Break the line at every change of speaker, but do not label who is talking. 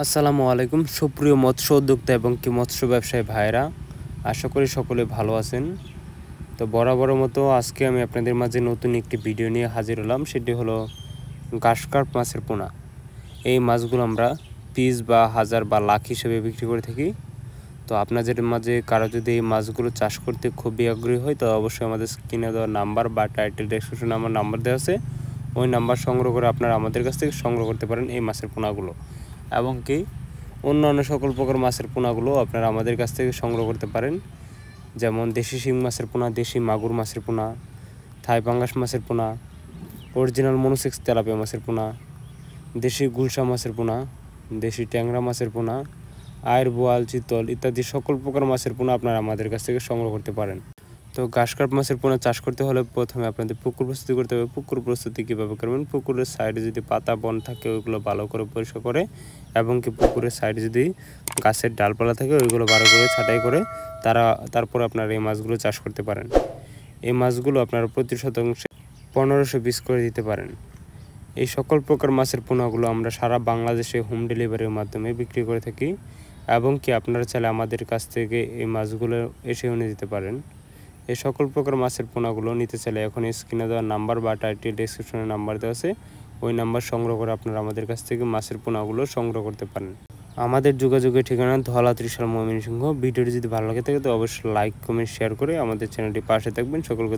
আসসালামু আলাইকুম সুপ্রিয় মৎস্য উদ্যোক্তা এবং কি মৎস্য ব্যবসায়ী ভাইরা, আশা করি সকলে ভালো আছেন। তো বরাবরের মতো আজকে আমি আপনাদের মাঝে নতুন একটি ভিডিও নিয়ে হাজির হলাম। সেটি হলো ঘাসকার্প মাছের পোনা। এই মাছগুলো আমরা পিস বা হাজার বা লাখ হিসেবে বিক্রি করে থাকি। তো আপনাদের মাঝে কারো যদি এই মাছগুলো চাষ করতে খুবই আগ্রহী হয়, তো অবশ্যই আমাদের স্ক্রিনে দেওয়া নাম্বার বা টাইটেল ডেসক্রিপশনে আমার নাম্বার দেওয়া আছে, ওই নাম্বার সংগ্রহ করে আপনারা আমাদের কাছ থেকে সংগ্রহ করতে পারেন এই মাছের পোনাগুলো। এবং কি অন্যান্য সকল প্রকার মাছের পোনাগুলো আপনারা আমাদের কাছ থেকে সংগ্রহ করতে পারেন, যেমন দেশি শিং মাছের পোনা, দেশি মাগুর মাছের পোনা, থাই পাঙ্গাস মাছের পোনা, অরিজিনাল মনোসেক্স তেলাপিয়া মাছের পোনা, দেশি গুলশা মাছের পোনা, দেশি ট্যাংরা মাছের পোনা, আয়ের বোয়াল, চিতল ইত্যাদি সকল প্রকার মাছের পোনা আপনারা আমাদের কাছ থেকে সংগ্রহ করতে পারেন। তো ঘাসকার্প মাছের পোনা চাষ করতে হলে প্রথমে আপনাদের পুকুর প্রস্তুতি করতে হবে। পুকুর প্রস্তুতি কীভাবে করবেন? পুকুরের সাইডে যদি পাতা বন থাকে ওইগুলো ভালো করে পরিষ্কার করে, এবং কি পুকুরের সাইডে যদি গাছের ডালপালা থাকে ওইগুলো ভালো করে ছাঁটাই করে তারপর আপনারা এই মাছগুলো চাষ করতে পারেন। এই মাছগুলো আপনারা প্রতি শতাংশে 1500 পিস করে দিতে পারেন। এই সকল প্রকার মাছের পোনাগুলো আমরা সারা বাংলাদেশে হোম ডেলিভারির মাধ্যমে বিক্রি করে থাকি, এবং কি আপনারা চাইলে আমাদের কাছ থেকে এই মাছগুলো এসেও নিয়ে যেতে পারেন। এই সকল প্রকার মাছের পোনাগুলো নিতে চাইলে এখন স্ক্রিনে দেওয়া নাম্বার বা টাইটেল ডেসক্রিপশনে নাম্বার দেওয়া আছে, ওই নাম্বার সংগ্রহ করে আপনারা আমাদের কাছ থেকে মাছের পোনাগুলো সংগ্রহ করতে পারেন। আমাদের যোগাযোগের ঠিকানা ধলা ত্রিশাল ময়মনসিংহ। ভিডিওটি যদি ভালো লাগে থাকে তো অবশ্যই লাইক কমেন্ট শেয়ার করে আমাদের চ্যানেলটি পাশে থাকবেন। সকলকে